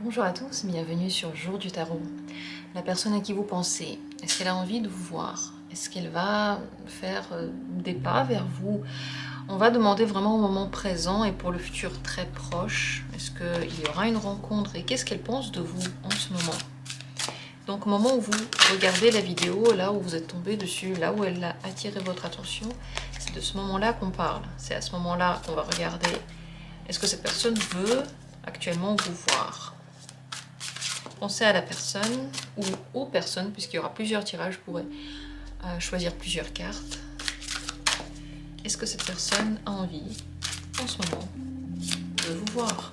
Bonjour à tous, bienvenue sur Jour du Tarot. La personne à qui vous pensez, est-ce qu'elle a envie de vous voir? Est-ce qu'elle va faire des pas vers vous? On va demander vraiment au moment présent et pour le futur très proche. Est-ce qu'il y aura une rencontre et qu'est-ce qu'elle pense de vous en ce moment? Donc au moment où vous regardez la vidéo, là où vous êtes tombé dessus, là où elle a attiré votre attention, c'est de ce moment-là qu'on parle. C'est à ce moment-là qu'on va regarder, est-ce que cette personne veut actuellement vous voir? Pensez à la personne ou aux personnes, puisqu'il y aura plusieurs tirages, vous pourrez choisir plusieurs cartes. Est-ce que cette personne a envie, en ce moment, de vous voir?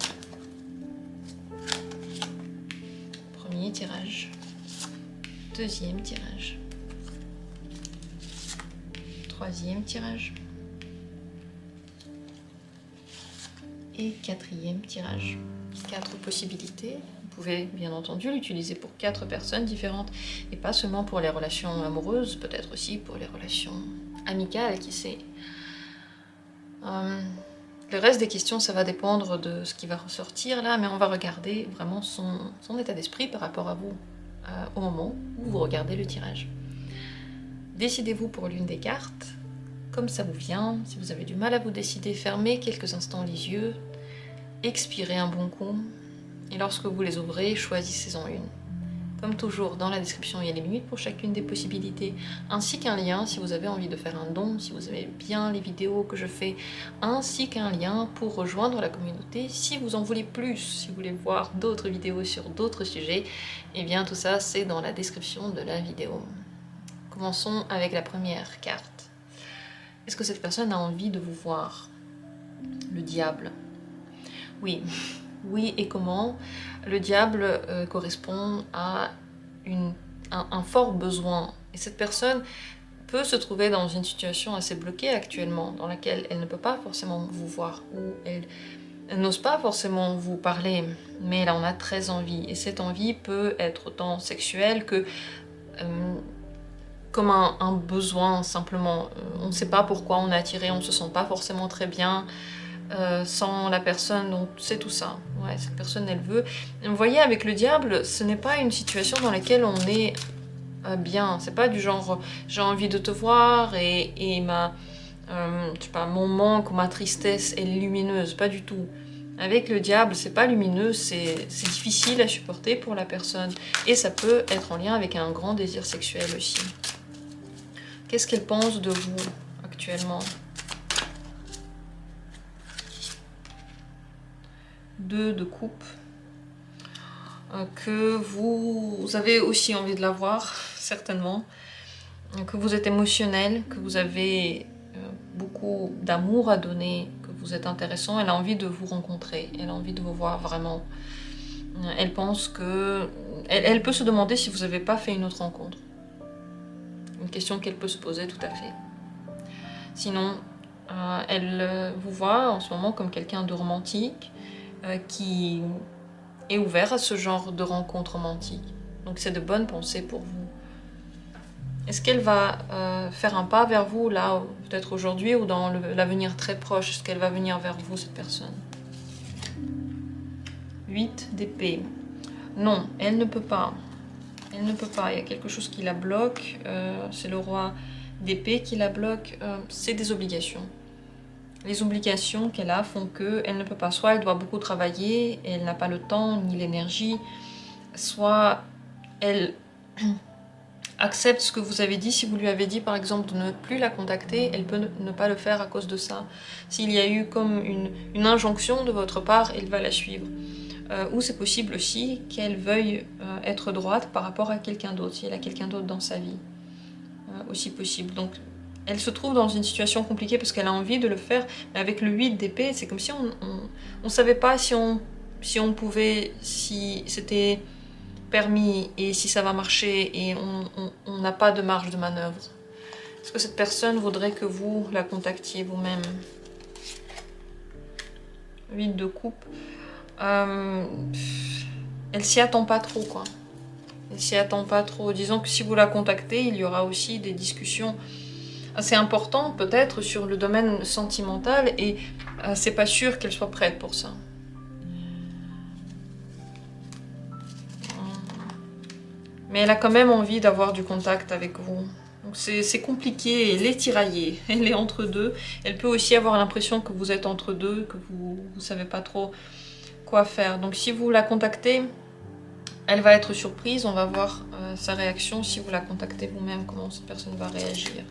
Premier tirage. Deuxième tirage. Troisième tirage. Et quatrième tirage. 4 possibilités. Vous pouvez bien entendu l'utiliser pour 4 personnes différentes et pas seulement pour les relations amoureuses, peut-être aussi pour les relations amicales, qui sait. Le reste des questions, ça va dépendre de ce qui va ressortir là, mais on va regarder vraiment son état d'esprit par rapport à vous au moment où vous regardez le tirage. Décidez-vous pour l'une des cartes, comme ça vous vient. Si vous avez du mal à vous décider, fermez quelques instants les yeux, expirez un bon coup, et lorsque vous les ouvrez, choisissez-en une. Comme toujours, dans la description, il y a les minutes pour chacune des possibilités, ainsi qu'un lien si vous avez envie de faire un don, si vous aimez bien les vidéos que je fais, ainsi qu'un lien pour rejoindre la communauté si vous en voulez plus, si vous voulez voir d'autres vidéos sur d'autres sujets, et bien tout ça c'est dans la description de la vidéo. Commençons avec la première carte. Est-ce que cette personne a envie de vous voir? Le diable. Oui. Oui, et comment? Le diable correspond à un fort besoin. Et cette personne peut se trouver dans une situation assez bloquée actuellement, dans laquelle elle ne peut pas forcément vous voir, ou elle n'ose pas forcément vous parler, mais elle en a très envie. Et cette envie peut être autant sexuelle que comme un besoin, simplement. On ne sait pas pourquoi on est attiré, on ne se sent pas forcément très bien. Sans la personne, donc c'est tout ça. Ouais, cette personne, elle veut. Vous voyez, avec le diable, ce n'est pas une situation dans laquelle on est bien. C'est pas du genre, j'ai envie de te voir et je sais pas, mon manque ou ma tristesse est lumineuse. Pas du tout. Avec le diable, c'est pas lumineux, c'est difficile à supporter pour la personne. Et ça peut être en lien avec un grand désir sexuel aussi. Qu'est-ce qu'elle pense de vous actuellement? 2 de coupe, que vous avez aussi envie de la voir, certainement, que vous êtes émotionnel, que vous avez beaucoup d'amour à donner, que vous êtes intéressant, elle a envie de vous rencontrer, elle a envie de vous voir vraiment. Elle pense que... Elle peut se demander si vous n'avez pas fait une autre rencontre. Une question qu'elle peut se poser tout à fait. Sinon, elle vous voit en ce moment comme quelqu'un de romantique, qui est ouvert à ce genre de rencontre romantique. Donc c'est de bonnes pensées pour vous. Est-ce qu'elle va faire un pas vers vous, là, peut-être aujourd'hui, ou dans l'avenir très proche? Est-ce qu'elle va venir vers vous, cette personne? 8 d'épée. Non, elle ne peut pas. Elle ne peut pas. Il y a quelque chose qui la bloque. C'est le roi d'épée qui la bloque. C'est des obligations. Les obligations qu'elle a font qu'elle ne peut pas. Soit elle doit beaucoup travailler, et elle n'a pas le temps ni l'énergie, soit elle accepte ce que vous avez dit. Si vous lui avez dit par exemple de ne plus la contacter, elle peut ne pas le faire à cause de ça. S'il y a eu comme une injonction de votre part, elle va la suivre. Ou c'est possible aussi qu'elle veuille être droite par rapport à quelqu'un d'autre, si elle a quelqu'un d'autre dans sa vie. Aussi possible. Donc elle se trouve dans une situation compliquée parce qu'elle a envie de le faire, mais avec le 8 d'épée, c'est comme si on savait pas si on pouvait, si c'était permis et si ça va marcher, et on n'a pas de marge de manœuvre. Est-ce que cette personne voudrait que vous la contactiez vous-même? 8 de coupe. Elle s'y attend pas trop, quoi. Elle s'y attend pas trop. Disons que si vous la contactez, il y aura aussi des discussions assez importantes, peut-être, sur le domaine sentimental, et c'est pas sûr qu'elle soit prête pour ça. Mais elle a quand même envie d'avoir du contact avec vous. Donc c'est compliqué, elle est tiraillée, elle est entre deux. Elle peut aussi avoir l'impression que vous êtes entre deux, que vous ne savez pas trop quoi faire. Donc si vous la contactez, elle va être surprise, on va voir sa réaction. Si vous la contactez vous-même, comment cette personne va réagir.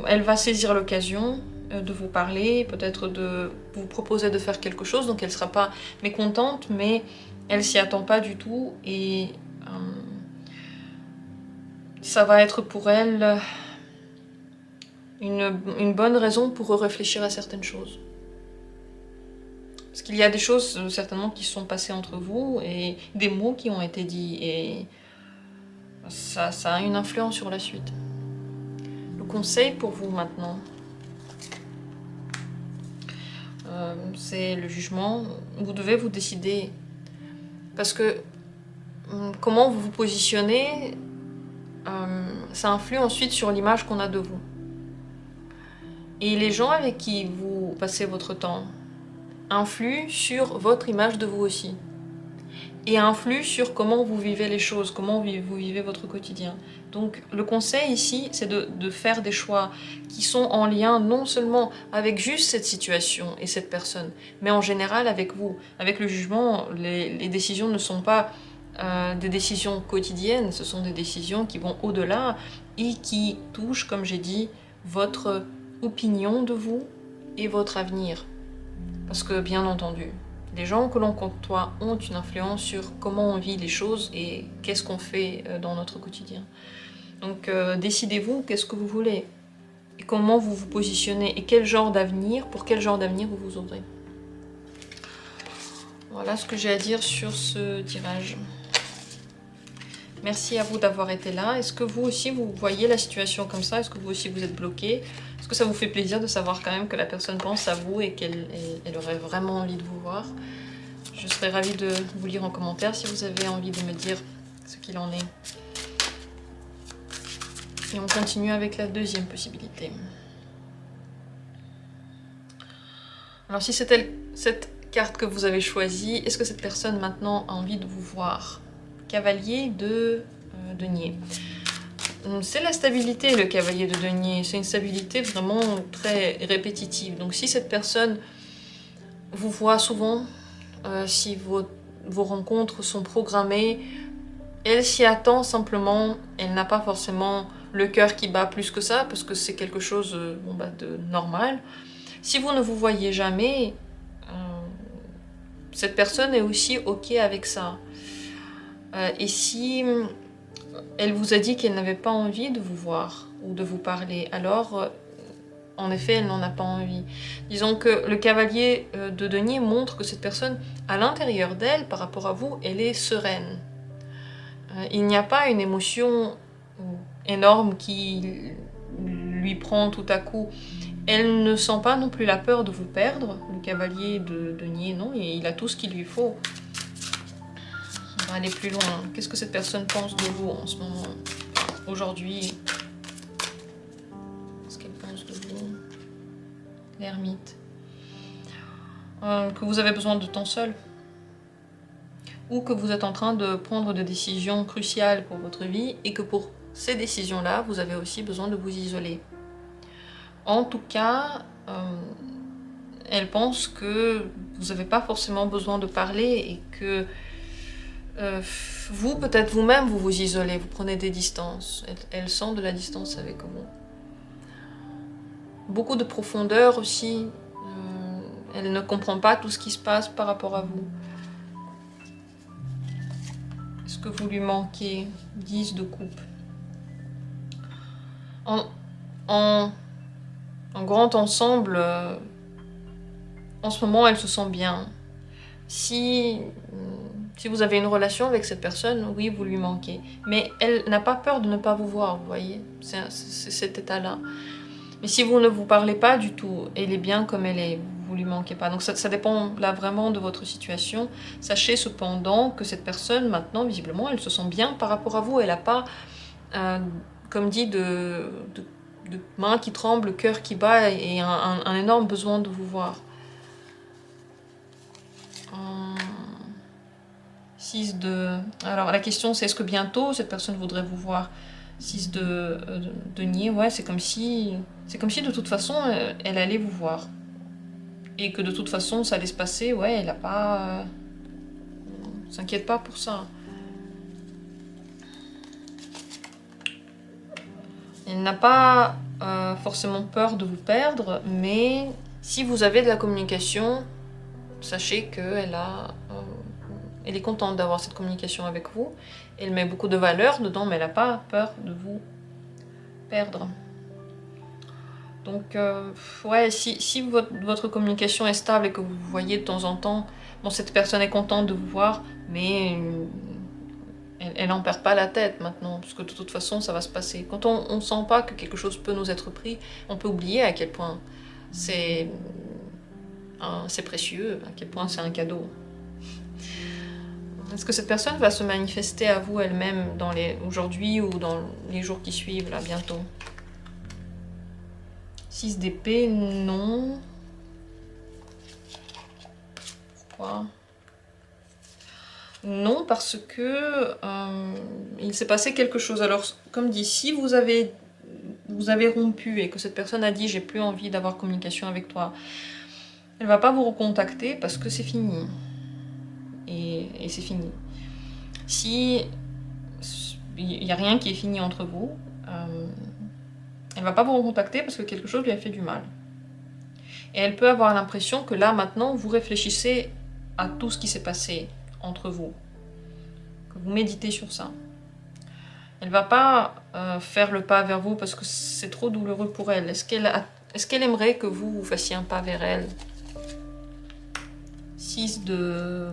Elle va saisir l'occasion de vous parler, peut-être de vous proposer de faire quelque chose, donc elle ne sera pas mécontente, mais elle s'y attend pas du tout, et ça va être pour elle une bonne raison pour réfléchir à certaines choses. Parce qu'il y a des choses certainement qui se sont passées entre vous, et des mots qui ont été dits, et ça a une influence sur la suite. Le conseil pour vous maintenant, c'est le jugement. Vous devez vous décider, parce que comment vous vous positionnez, ça influe ensuite sur l'image qu'on a de vous. Et les gens avec qui vous passez votre temps influent sur votre image de vous aussi. Et influent sur comment vous vivez les choses, comment vous vivez votre quotidien. Donc le conseil ici, c'est de faire des choix qui sont en lien non seulement avec juste cette situation et cette personne, mais en général avec vous. Avec le jugement, les décisions ne sont pas des décisions quotidiennes, ce sont des décisions qui vont au-delà et qui touchent, comme j'ai dit, votre opinion de vous et votre avenir. Parce que bien entendu, les gens que l'on côtoie ont une influence sur comment on vit les choses et qu'est-ce qu'on fait dans notre quotidien. Donc décidez-vous qu'est-ce que vous voulez et comment vous vous positionnez et quel genre d'avenir, pour quel genre d'avenir vous vous ouvrez. Voilà ce que j'ai à dire sur ce tirage. Merci à vous d'avoir été là. Est-ce que vous aussi vous voyez la situation comme ça? Est-ce que vous aussi vous êtes bloqué? Est-ce que ça vous fait plaisir de savoir quand même que la personne pense à vous et qu'elle aurait vraiment envie de vous voir? Je serais ravie de vous lire en commentaire si vous avez envie de me dire ce qu'il en est. Et on continue avec la deuxième possibilité. Alors si c'était cette carte que vous avez choisie, est-ce que cette personne maintenant a envie de vous voir? Cavalier de denier. C'est la stabilité, le cavalier de denier. C'est une stabilité vraiment très répétitive. Donc si cette personne vous voit souvent, si vos rencontres sont programmées, elle s'y attend simplement. Elle n'a pas forcément le cœur qui bat plus que ça, parce que c'est quelque chose de normal. Si vous ne vous voyez jamais, cette personne est aussi OK avec ça. Et si elle vous a dit qu'elle n'avait pas envie de vous voir ou de vous parler, alors en effet elle n'en a pas envie. Disons que le cavalier de denier montre que cette personne, à l'intérieur d'elle, par rapport à vous, elle est sereine. Il n'y a pas une émotion énorme qui lui prend tout à coup. Elle ne sent pas non plus la peur de vous perdre. Le cavalier de denier, non, et il a tout ce qu'il lui faut. On va aller plus loin. Qu'est-ce que cette personne pense de vous en ce moment, aujourd'hui? Qu'est-ce qu'elle pense de vous? L'ermite. Que vous avez besoin de temps seul. Ou que vous êtes en train de prendre des décisions cruciales pour votre vie et que pour ces décisions-là, vous avez aussi besoin de vous isoler. En tout cas, elle pense que vous n'avez pas forcément besoin de parler et que vous, peut-être vous-même, vous vous isolez, vous prenez des distances. Elle sent de la distance avec vous. Beaucoup de profondeur aussi. Elle ne comprend pas tout ce qui se passe par rapport à vous. Est-ce que vous lui manquez? 10 de coupe. En grand ensemble, en ce moment, elle se sent bien. Si vous avez une relation avec cette personne, oui, vous lui manquez. Mais elle n'a pas peur de ne pas vous voir, vous voyez. C'est cet état-là. Mais si vous ne vous parlez pas du tout, elle est bien comme elle est, vous lui manquez pas. Donc ça dépend là vraiment de votre situation. Sachez cependant que cette personne, maintenant, visiblement, elle se sent bien par rapport à vous. Elle n'a pas, comme dit, de mains qui tremblent, cœur qui bat et un énorme besoin de vous voir. 6 de... Alors la question c'est est-ce que bientôt cette personne voudrait vous voir? 6 de denier, ouais, c'est comme si de toute façon elle allait vous voir. Et que de toute façon ça allait se passer, ouais, elle a pas... s'inquiète pas pour ça. Elle n'a pas forcément peur de vous perdre, mais si vous avez de la communication, sachez qu'elle elle est contente d'avoir cette communication avec vous. Elle met beaucoup de valeur dedans, mais elle n'a pas peur de vous perdre. Donc, ouais, si votre communication est stable et que vous voyez de temps en temps, bon, cette personne est contente de vous voir, mais elle n'en perd pas la tête maintenant, parce que de toute façon, ça va se passer. Quand on ne sent pas que quelque chose peut nous être pris, on peut oublier à quel point c'est précieux, à quel point c'est un cadeau. Est-ce que cette personne va se manifester à vous elle-même aujourd'hui ou dans les jours qui suivent, là, bientôt? 6 d'épée, non. Pourquoi? Non, parce que il s'est passé quelque chose. Alors, comme dit, si vous avez rompu et que cette personne a dit « j'ai plus envie d'avoir communication avec toi », elle va pas vous recontacter parce que c'est fini. Et c'est fini. Si il n'y a rien qui est fini entre vous, elle va pas vous recontacter parce que quelque chose lui a fait du mal. Et elle peut avoir l'impression que là, maintenant, vous réfléchissez à tout ce qui s'est passé entre vous. Que vous méditez sur ça. Elle va pas faire le pas vers vous parce que c'est trop douloureux pour elle. Est-ce qu'elle aimerait que vous fassiez un pas vers elle? 6 de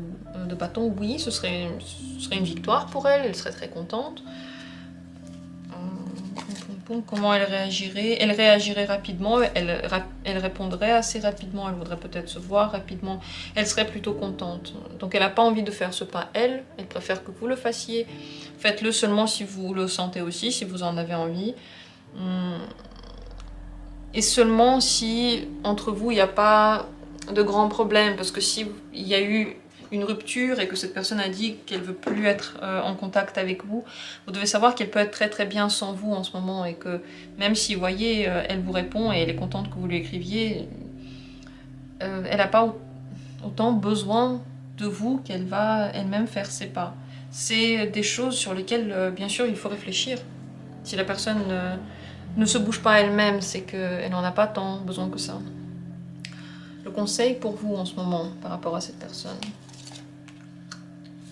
bâton, oui, ce serait une victoire pour elle, elle serait très contente. Comment elle réagirait? Elle réagirait rapidement, elle répondrait assez rapidement, elle voudrait peut-être se voir rapidement, elle serait plutôt contente. Donc elle n'a pas envie de faire ce pas, elle préfère que vous le fassiez. Faites-le seulement si vous le sentez aussi, si vous en avez envie. Et seulement si entre vous il n'y a pas de grands problèmes, parce que si il y a eu une rupture et que cette personne a dit qu'elle veut plus être en contact avec vous, vous devez savoir qu'elle peut être très très bien sans vous en ce moment et que même si vous voyez, elle vous répond et elle est contente que vous lui écriviez, elle n'a pas autant besoin de vous qu'elle va elle-même faire ses pas. C'est des choses sur lesquelles, bien sûr, il faut réfléchir. Si la personne ne se bouge pas elle-même, c'est qu'elle n'en a pas tant besoin que ça. Le conseil pour vous en ce moment par rapport à cette personne.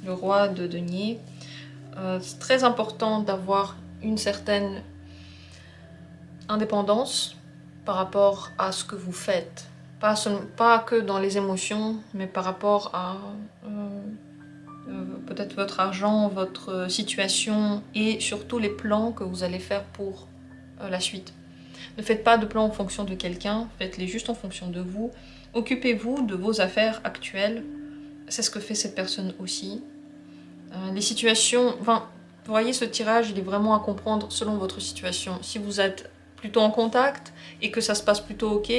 Le roi de denier. C'est très important d'avoir une certaine indépendance par rapport à ce que vous faites. Pas que dans les émotions, mais par rapport à peut-être votre argent, votre situation et surtout les plans que vous allez faire pour la suite. Ne faites pas de plans en fonction de quelqu'un, faites-les juste en fonction de vous. Occupez-vous de vos affaires actuelles. C'est ce que fait cette personne aussi. Les situations... Enfin, vous voyez, ce tirage, il est vraiment à comprendre selon votre situation. Si vous êtes plutôt en contact et que ça se passe plutôt ok,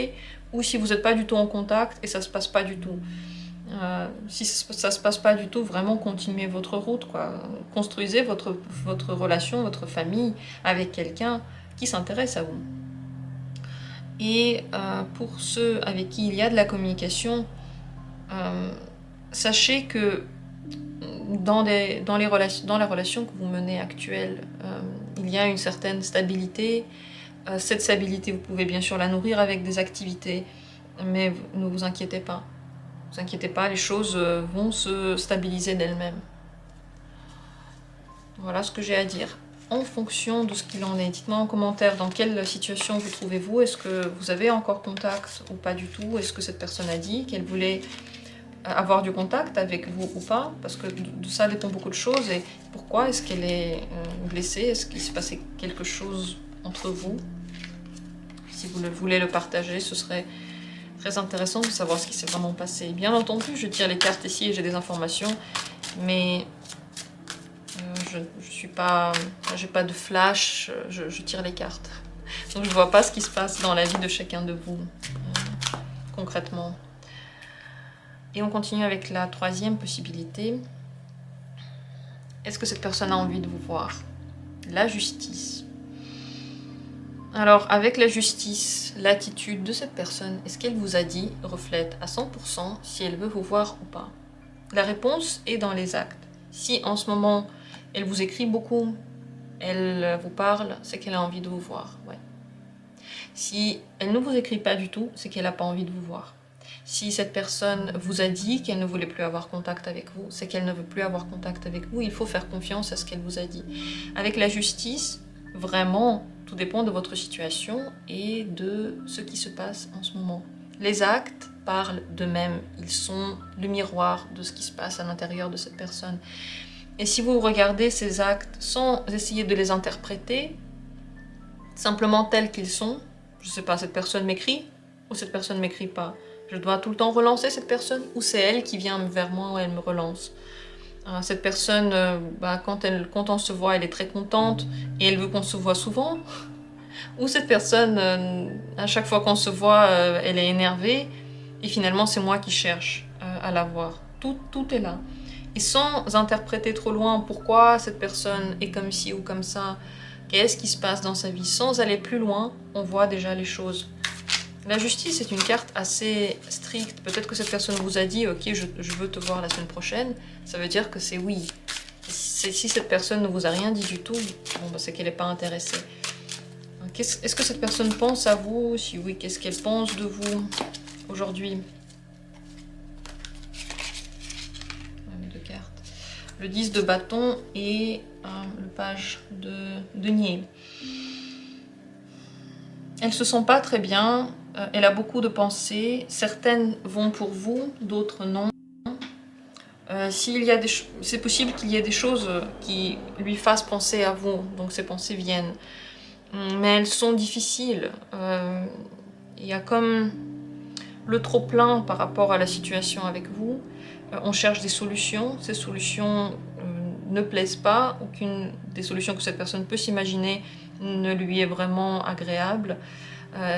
ou si vous n'êtes pas du tout en contact et ça se passe pas du tout. Si ça se passe pas du tout, vraiment continuez votre route, quoi. Construisez votre relation, votre famille avec quelqu'un qui s'intéresse à vous. Et pour ceux avec qui il y a de la communication, sachez que dans la relation que vous menez actuelle, il y a une certaine stabilité. Cette stabilité, vous pouvez bien sûr la nourrir avec des activités, mais ne vous inquiétez pas. Ne vous inquiétez pas, les choses vont se stabiliser d'elles-mêmes. Voilà ce que j'ai à dire. En fonction de ce qu'il en est, dites-moi en commentaire dans quelle situation vous trouvez-vous. Est-ce que vous avez encore contact ou pas du tout? Est-ce que cette personne a dit qu'elle voulait avoir du contact avec vous ou pas? Parce que de ça dépend beaucoup de choses. Et pourquoi? Est-ce qu'elle est blessée? Est-ce qu'il s'est passé quelque chose entre vous? Si vous voulez le partager, ce serait très intéressant de savoir ce qui s'est vraiment passé. Bien entendu, je tire les cartes ici et j'ai des informations, mais je suis pas, j'ai pas de flash, je tire les cartes. Donc je vois pas ce qui se passe dans la vie de chacun de vous, concrètement. Et on continue avec la troisième possibilité. Est-ce que cette personne a envie de vous voir? La justice. Alors, avec la justice, l'attitude de cette personne, est-ce qu'elle vous a dit, reflète à 100% si elle veut vous voir ou pas? La réponse est dans les actes. Si en ce moment, elle vous écrit beaucoup, elle vous parle, c'est qu'elle a envie de vous voir. Ouais. Si elle ne vous écrit pas du tout, c'est qu'elle n'a pas envie de vous voir. Si cette personne vous a dit qu'elle ne voulait plus avoir contact avec vous, c'est qu'elle ne veut plus avoir contact avec vous. Il faut faire confiance à ce qu'elle vous a dit. Avec la justice, vraiment, tout dépend de votre situation et de ce qui se passe en ce moment. Les actes parlent d'eux-mêmes. Ils sont le miroir de ce qui se passe à l'intérieur de cette personne. Et si vous regardez ces actes sans essayer de les interpréter, simplement tels qu'ils sont, je ne sais pas, cette personne m'écrit ou cette personne ne m'écrit pas. Je dois tout le temps relancer cette personne ou c'est elle qui vient vers moi ou elle me relance. Cette personne, quand on se voit, elle est très contente et elle veut qu'on se voit souvent. Ou cette personne, à chaque fois qu'on se voit, elle est énervée et finalement c'est moi qui cherche à la voir. Tout est là. Et sans interpréter trop loin pourquoi cette personne est comme ci ou comme ça, qu'est-ce qui se passe dans sa vie, sans aller plus loin, on voit déjà les choses. La justice est une carte assez stricte. Peut-être que cette personne vous a dit « Ok, je veux te voir la semaine prochaine », ça veut dire que c'est oui. Si cette personne ne vous a rien dit du tout, c'est qu'elle n'est pas intéressée. Est-ce que cette personne pense à vous? Si oui, qu'est-ce qu'elle pense de vous aujourd'hui? Deux cartes. Le 10 de bâton et le page de denier. Elle se sent pas très bien, elle a beaucoup de pensées, certaines vont pour vous, d'autres non. C'est possible qu'il y ait des choses qui lui fassent penser à vous, donc ces pensées viennent. Mais elles sont difficiles. Il y a comme le trop-plein par rapport à la situation avec vous. On cherche des solutions, ces solutions ne plaisent pas, aucune des solutions que cette personne peut s'imaginer ne lui est vraiment agréable.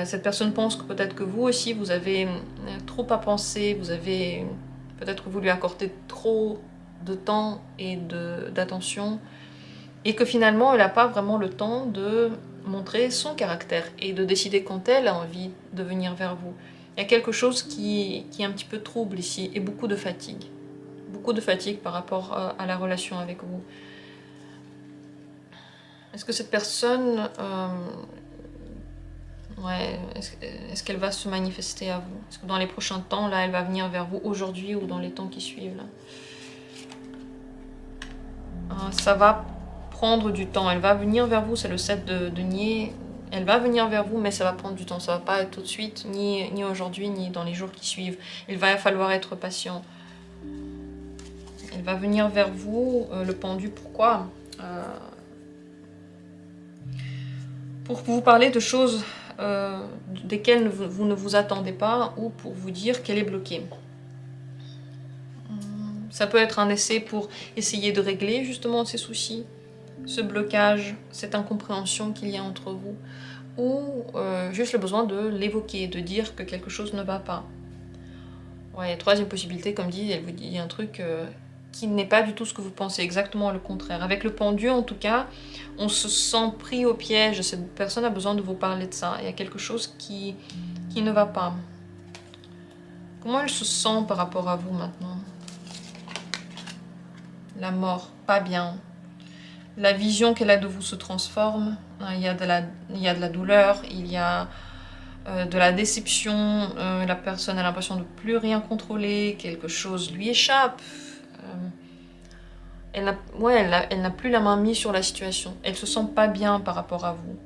Cette personne pense que peut-être que vous aussi, vous avez trop à penser, vous avez peut-être que vous lui accordez trop de temps et d'attention, et que finalement, elle n'a pas vraiment le temps de montrer son caractère et de décider quand elle a envie de venir vers vous. Il y a quelque chose qui est un petit peu trouble ici, et beaucoup de fatigue. Beaucoup de fatigue par rapport à la relation avec vous. Est-ce que cette personne... est-ce qu'elle va se manifester à vous? Est-ce que dans les prochains temps, là, elle va venir vers vous aujourd'hui ou dans les temps qui suivent là? Ça va prendre du temps. Elle va venir vers vous, c'est le 7 de denier. Elle va venir vers vous, mais ça va prendre du temps. Ça va pas être tout de suite, ni aujourd'hui, ni dans les jours qui suivent. Il va falloir être patient. Elle va venir vers vous, le pendu, pourquoi? Pour vous parler de choses desquelles vous ne vous attendez pas, ou pour vous dire qu'elle est bloquée. Ça peut être un essai pour essayer de régler justement ces soucis, ce blocage, cette incompréhension qu'il y a entre vous, ou juste le besoin de l'évoquer, de dire que quelque chose ne va pas. Ouais, troisième possibilité, comme dit, elle vous dit un truc qui n'est pas du tout ce que vous pensez, exactement le contraire. Avec le pendu, en tout cas, on se sent pris au piège. Cette personne a besoin de vous parler de ça. Il y a quelque chose qui ne va pas. Comment elle se sent par rapport à vous maintenant? La mort, pas bien. La vision qu'elle a de vous se transforme. Il y a de la douleur, il y a de la déception. La personne a l'impression de ne plus rien contrôler. Quelque chose lui échappe. Elle n'a plus la main mise sur la situation. Elle se sent pas bien par rapport à vous.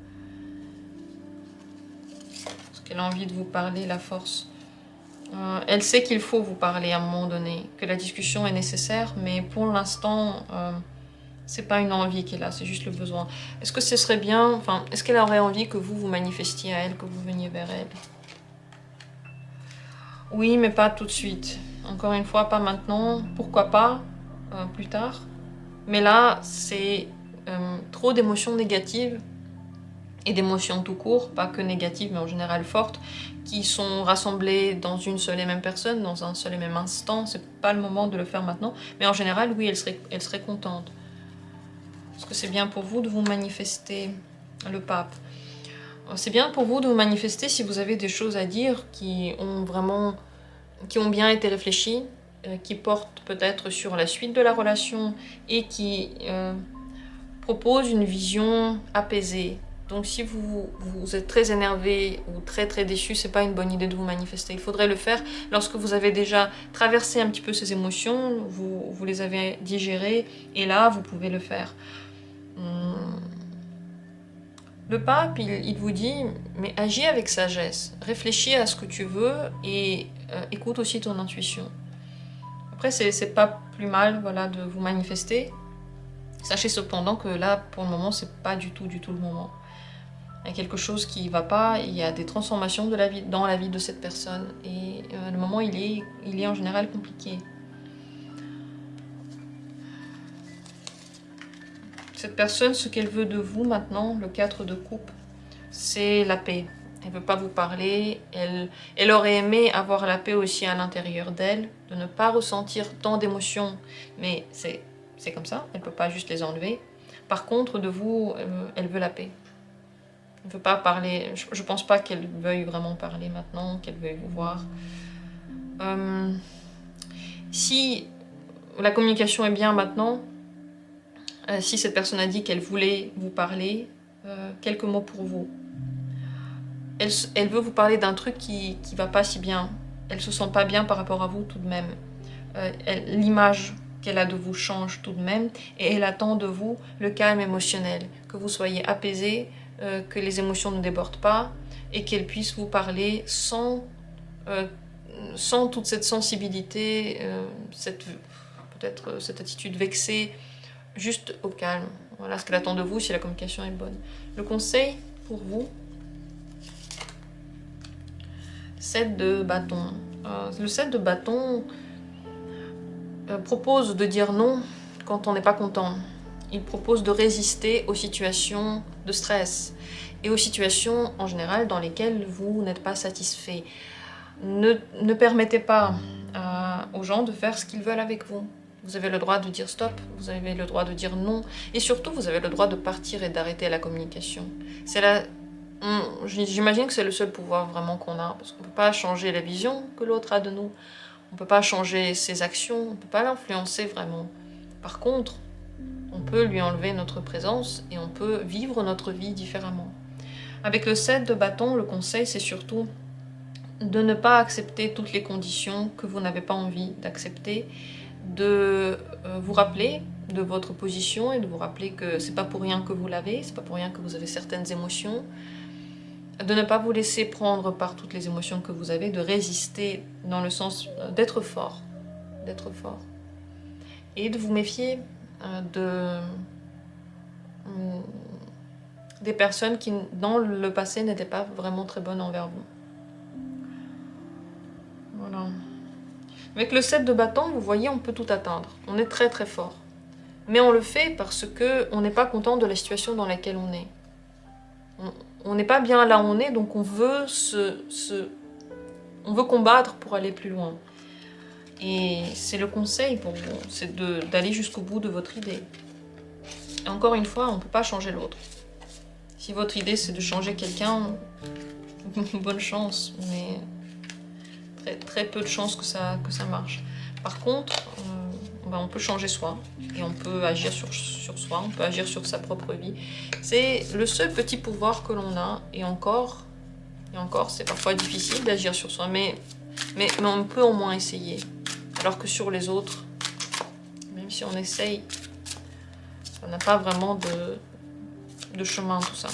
Parce qu'elle a envie de vous parler, la force. Elle sait qu'il faut vous parler à un moment donné, que la discussion est nécessaire, mais pour l'instant, c'est pas une envie qu'elle a, c'est juste le besoin. Est-ce que ce serait bien, est-ce qu'elle aurait envie que vous manifestiez à elle, que vous veniez vers elle? Oui, mais pas tout de suite. Encore une fois, pas maintenant. Pourquoi pas plus tard? Mais là, c'est trop d'émotions négatives et d'émotions tout court, pas que négatives, mais en général fortes, qui sont rassemblées dans une seule et même personne, dans un seul et même instant. C'est pas le moment de le faire maintenant, mais en général, oui, elle serait contente. Est-ce que c'est bien pour vous de vous manifester, le pape? C'est bien pour vous de vous manifester si vous avez des choses à dire qui ont bien été réfléchies, qui portent peut-être sur la suite de la relation et qui proposent une vision apaisée. Donc si vous êtes très énervé ou très déçu, c'est pas une bonne idée de vous manifester. Il faudrait le faire lorsque vous avez déjà traversé un petit peu ces émotions, vous les avez digérées, et là vous pouvez le faire. Le pape, il vous dit, mais agis avec sagesse, réfléchis à ce que tu veux et écoute aussi ton intuition. Après, c'est pas plus mal, voilà, de vous manifester. Sachez cependant que là, pour le moment, c'est pas du tout le moment. Il y a quelque chose qui va pas, il y a des transformations dans la vie de cette personne, et le moment, il est en général compliqué. Cette personne, ce qu'elle veut de vous maintenant, le 4 de coupe, c'est la paix. Elle ne veut pas vous parler, elle aurait aimé avoir la paix aussi à l'intérieur d'elle, de ne pas ressentir tant d'émotions, mais c'est comme ça, elle ne peut pas juste les enlever. Par contre, de vous, elle veut la paix. Elle ne veut pas parler, je ne pense pas qu'elle veuille vraiment parler maintenant, qu'elle veuille vous voir. Si la communication est bien maintenant, si cette personne a dit qu'elle voulait vous parler, quelques mots pour vous. Elle veut vous parler d'un truc qui va pas si bien. Elle se sent pas bien par rapport à vous tout de même. L'image qu'elle a de vous change tout de même, et elle attend de vous le calme émotionnel, que vous soyez apaisé, que les émotions ne débordent pas, et qu'elle puisse vous parler sans toute cette sensibilité, peut-être cette attitude vexée, juste au calme. Voilà ce qu'elle attend de vous si la communication est bonne. Le conseil pour vous, 7 de bâton. Le 7 de bâton propose de dire non quand on n'est pas content. Il propose de résister aux situations de stress et aux situations en général dans lesquelles vous n'êtes pas satisfait. Ne permettez pas aux gens de faire ce qu'ils veulent avec vous. Vous avez le droit de dire stop, vous avez le droit de dire non, et surtout vous avez le droit de partir et d'arrêter la communication. J'imagine que c'est le seul pouvoir vraiment qu'on a, parce qu'on ne peut pas changer la vision que l'autre a de nous, on ne peut pas changer ses actions, on ne peut pas l'influencer vraiment. Par contre, on peut lui enlever notre présence et on peut vivre notre vie différemment. Avec le 7 de bâton, le conseil c'est surtout de ne pas accepter toutes les conditions que vous n'avez pas envie d'accepter, de vous rappeler de votre position et de vous rappeler que c'est pas pour rien que vous l'avez, c'est pas pour rien que vous avez certaines émotions, de ne pas vous laisser prendre par toutes les émotions que vous avez, de résister dans le sens d'être fort, et de vous méfier des personnes qui dans le passé n'étaient pas vraiment très bonnes envers vous. Voilà. Avec le 7 de bâton, vous voyez, on peut tout atteindre. On est très fort. Mais on le fait parce qu'on n'est pas content de la situation dans laquelle on est. On n'est pas bien là où on est, donc on veut on veut combattre pour aller plus loin. Et c'est le conseil pour vous, c'est d'aller jusqu'au bout de votre idée. Et encore une fois, on ne peut pas changer l'autre. Si votre idée c'est de changer quelqu'un, bonne chance, mais très peu de chances que ça marche. Par contre, on peut changer soi, et on peut agir sur soi, on peut agir sur sa propre vie. C'est le seul petit pouvoir que l'on a, et encore c'est parfois difficile d'agir sur soi, mais on peut au moins essayer. Alors que sur les autres, même si on essaye, ça n'a pas vraiment de chemin tout ça.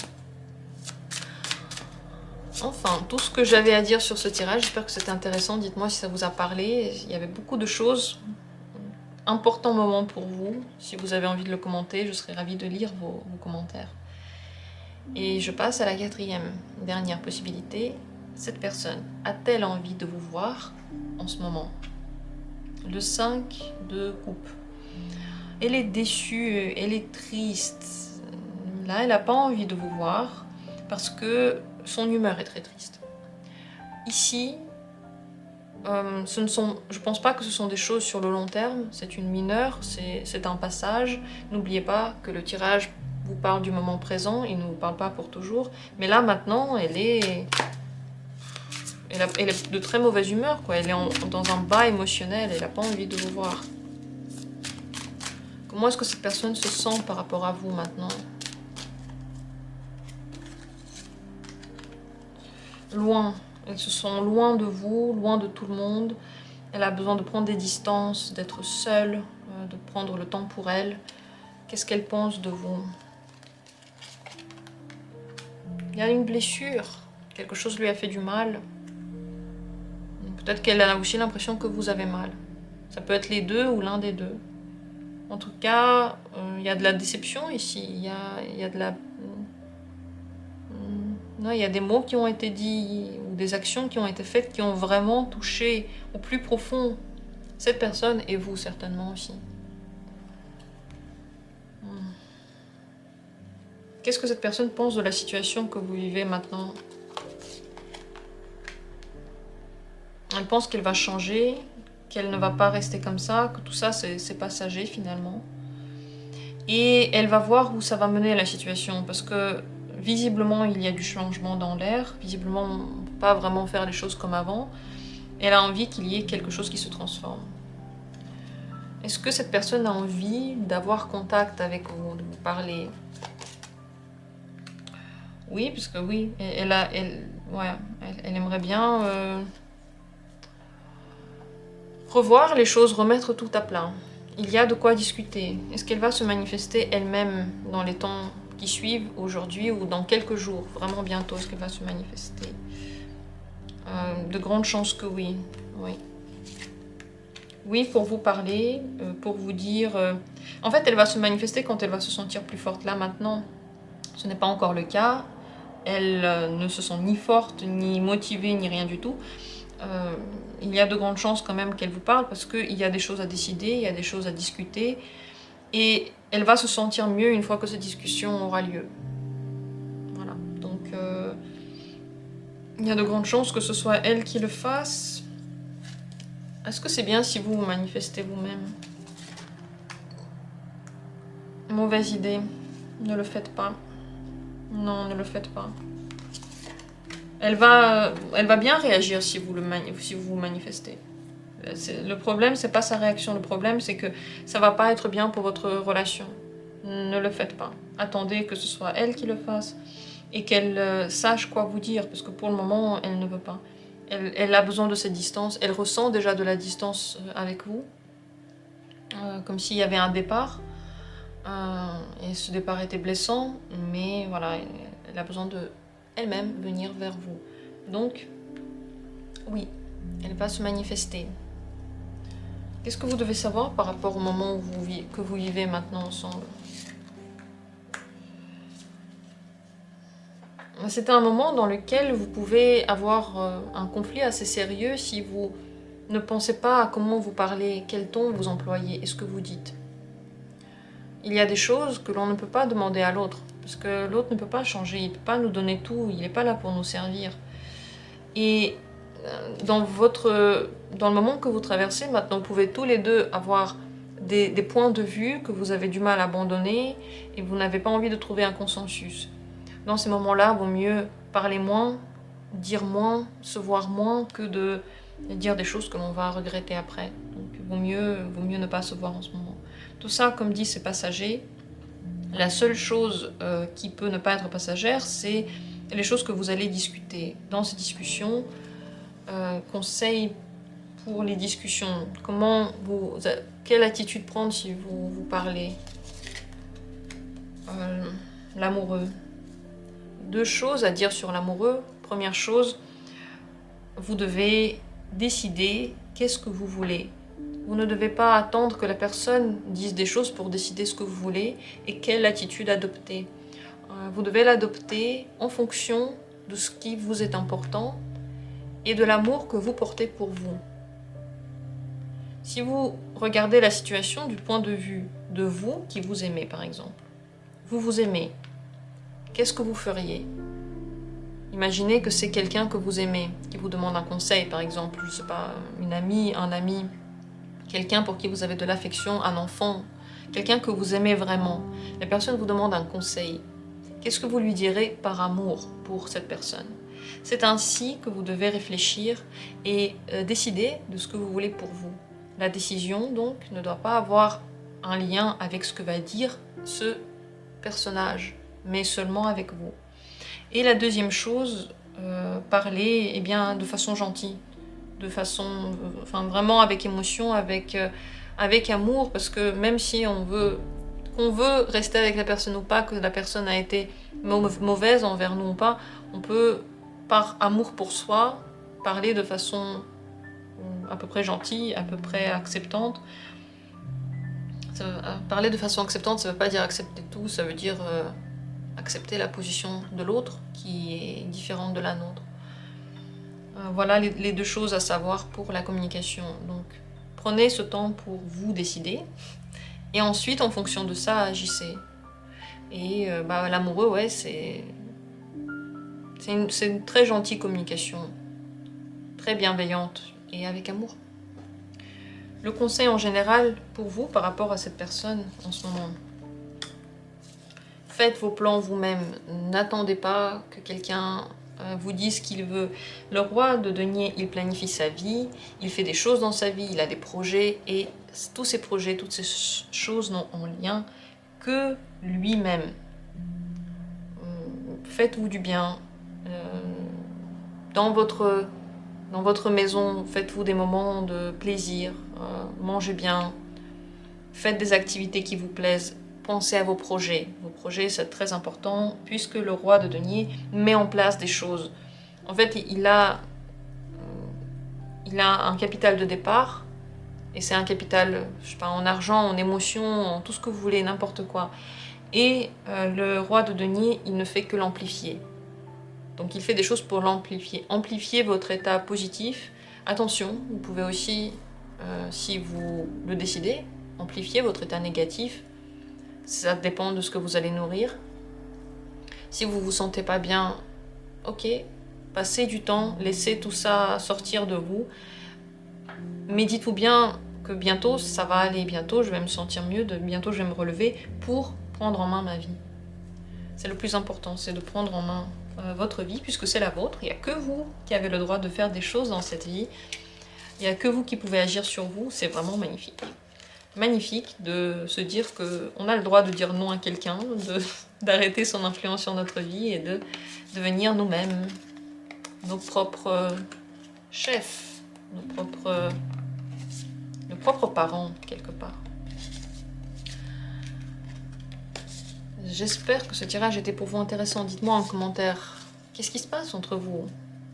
Enfin, tout ce que j'avais à dire sur ce tirage, j'espère que c'était intéressant, dites-moi si ça vous a parlé. Il y avait beaucoup de choses, important moment pour vous. Si vous avez envie de le commenter, je serais ravie de lire vos commentaires. Et je passe à la quatrième, dernière possibilité. Cette personne a-t-elle envie de vous voir en ce moment? Le 5 de coupe. Elle est déçue, elle est triste. Là, elle n'a pas envie de vous voir parce que son humeur est très triste. Ici, je pense pas que ce sont des choses sur le long terme, c'est une mineure, c'est un passage. N'oubliez pas que le tirage vous parle du moment présent, il ne vous parle pas pour toujours. Mais là, maintenant, elle est de très mauvaise humeur, quoi. Elle est dans un bas émotionnel, elle n'a pas envie de vous voir. Comment est-ce que cette personne se sent par rapport à vous maintenant? Loin. Elle se sent loin de vous, loin de tout le monde. Elle a besoin de prendre des distances, d'être seule, de prendre le temps pour elle. Qu'est-ce qu'elle pense de vous? Il y a une blessure. Quelque chose lui a fait du mal. Peut-être qu'elle a aussi l'impression que vous avez mal. Ça peut être les deux ou l'un des deux. En tout cas, il y a de la déception ici. Il y a de la... Non, il y a des mots qui ont été dits ou des actions qui ont été faites qui ont vraiment touché au plus profond cette personne et vous certainement aussi. Qu'est-ce que cette personne pense de la situation que vous vivez maintenant? Elle pense qu'elle va changer, qu'elle ne va pas rester comme ça, que tout ça c'est passager finalement. Et elle va voir où ça va mener la situation parce que visiblement il y a du changement dans l'air, visiblement on ne peut pas vraiment faire les choses comme avant. Elle a envie qu'il y ait quelque chose qui se transforme. Est-ce que cette personne a envie d'avoir contact avec vous, de vous parler? Oui, parce que oui, elle aimerait bien revoir les choses, remettre tout à plat. Il y a de quoi discuter. Est-ce qu'elle va se manifester elle-même dans les temps qui suivent, aujourd'hui ou dans quelques jours? Vraiment bientôt, est-ce qu'elle va se manifester? De grandes chances que oui. Oui. Oui, pour vous parler, pour vous dire... En fait, elle va se manifester quand elle va se sentir plus forte. Là, maintenant, ce n'est pas encore le cas. Elle ne se sent ni forte, ni motivée, ni rien du tout. Il y a de grandes chances quand même qu'elle vous parle parce qu'il y a des choses à décider, il y a des choses à discuter. Et elle va se sentir mieux une fois que cette discussion aura lieu. Voilà. Donc, il y a de grandes chances que ce soit elle qui le fasse. Est-ce que c'est bien si vous vous manifestez vous-même? Mauvaise idée. Ne le faites pas. Non, ne le faites pas. Elle va bien réagir si vous vous manifestez. Le problème, c'est pas sa réaction. Le problème, c'est que ça va pas être bien pour votre relation. Ne le faites pas. Attendez que ce soit elle qui le fasse et qu'elle sache quoi vous dire, parce que pour le moment, elle ne veut pas. Elle a besoin de cette distance. Elle ressent déjà de la distance avec vous, comme s'il y avait un départ. Et ce départ était blessant, mais voilà, elle a besoin de elle-même venir vers vous. Donc, oui, elle va se manifester. Qu'est-ce que vous devez savoir par rapport au moment où que vous vivez maintenant ensemble? C'est un moment dans lequel vous pouvez avoir un conflit assez sérieux si vous ne pensez pas à comment vous parlez, quel ton vous employez et ce que vous dites. Il y a des choses que l'on ne peut pas demander à l'autre, parce que l'autre ne peut pas changer, il ne peut pas nous donner tout, il n'est pas là pour nous servir. Et dans le moment que vous traversez, maintenant, vous pouvez tous les deux avoir des points de vue que vous avez du mal à abandonner et vous n'avez pas envie de trouver un consensus. Dans ces moments-là, il vaut mieux parler moins, dire moins, se voir moins que de dire des choses que l'on va regretter après. Donc il vaut mieux ne pas se voir en ce moment. Tout ça, comme dit, c'est passager. La seule chose qui peut ne pas être passagère, c'est les choses que vous allez discuter. Dans ces discussions, conseils pour les discussions. Quelle attitude prendre si vous parlez? L'amoureux. 2 choses à dire sur l'amoureux. Première chose, vous devez décider qu'est-ce que vous voulez. Vous ne devez pas attendre que la personne dise des choses pour décider ce que vous voulez et quelle attitude adopter. Vous devez l'adopter en fonction de ce qui vous est important et de l'amour que vous portez pour vous. Si vous regardez la situation du point de vue de vous qui vous aimez par exemple, vous vous aimez, qu'est-ce que vous feriez? Imaginez que c'est quelqu'un que vous aimez, qui vous demande un conseil, par exemple, je sais pas, une amie, un ami, quelqu'un pour qui vous avez de l'affection, un enfant, quelqu'un que vous aimez vraiment. La personne vous demande un conseil. Qu'est-ce que vous lui direz par amour pour cette personne? C'est ainsi que vous devez réfléchir et décider de ce que vous voulez pour vous. La décision, donc, ne doit pas avoir un lien avec ce que va dire ce personnage, mais seulement avec vous. Et la deuxième chose, parler de façon gentille, de façon, vraiment avec émotion, avec amour, parce que même si qu'on veut rester avec la personne ou pas, que la personne a été mauvaise envers nous ou pas, on peut, par amour pour soi, parler de façon à peu près gentille, à peu près acceptante. Parler de façon acceptante, ça veut pas dire accepter tout, ça veut dire accepter la position de l'autre qui est différente de la nôtre. Voilà les deux choses à savoir pour la communication. Donc, prenez ce temps pour vous décider et ensuite, en fonction de ça, agissez. Et l'amoureux, ouais, c'est une très gentille communication, très bienveillante et avec amour. Le conseil en général pour vous par rapport à cette personne en ce moment: faites vos plans vous-même, n'attendez pas que quelqu'un vous dise ce qu'il veut. Le roi de denier, il planifie sa vie, il fait des choses dans sa vie, il a des projets, et tous ces projets, toutes ces choses n'ont en lien que lui-même. Faites-vous du bien. Dans votre maison, faites-vous des moments de plaisir, mangez bien, faites des activités qui vous plaisent. Pensez à vos projets. Vos projets, c'est très important, puisque le roi de denier met en place des choses. En fait, il a un capital de départ, et c'est un capital, je sais pas, en argent, en émotion, en tout ce que vous voulez, n'importe quoi. Et le roi de denier, il ne fait que l'amplifier. Donc il fait des choses pour l'amplifier. Amplifier votre état positif. Attention, vous pouvez aussi, si vous le décidez, amplifier votre état négatif. Ça dépend de ce que vous allez nourrir. Si vous vous sentez pas bien, ok, passez du temps, laissez tout ça sortir de vous. Mais dites-vous bien que bientôt ça va aller, bientôt je vais me sentir mieux, bientôt je vais me relever pour prendre en main ma vie. C'est le plus important, c'est de prendre en main votre vie, puisque c'est la vôtre. Il n'y a que vous qui avez le droit de faire des choses dans cette vie. Il n'y a que vous qui pouvez agir sur vous. C'est vraiment magnifique. Magnifique de se dire qu'on a le droit de dire non à quelqu'un, d'arrêter son influence sur notre vie et de devenir nous-mêmes nos propres chefs, nos propres parents, quelque part. J'espère que ce tirage était pour vous intéressant. Dites-moi en commentaire, qu'est-ce qui se passe entre vous?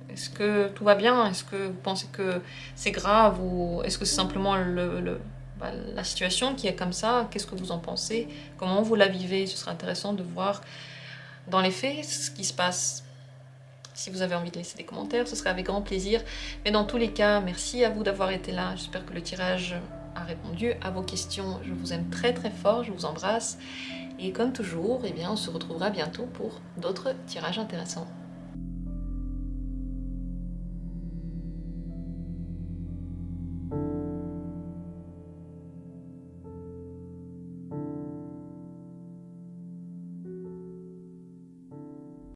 Est-ce que tout va bien? Est-ce que vous pensez que c'est grave? Ou est-ce que c'est simplement la situation qui est comme ça? Qu'est-ce que vous en pensez? Comment vous la vivez? Ce serait intéressant de voir dans les faits ce qui se passe. Si vous avez envie de laisser des commentaires, ce serait avec grand plaisir. Mais dans tous les cas, merci à vous d'avoir été là. J'espère que le tirage a répondu à vos questions. Je vous aime très très fort, je vous embrasse. Et comme toujours, on se retrouvera bientôt pour d'autres tirages intéressants.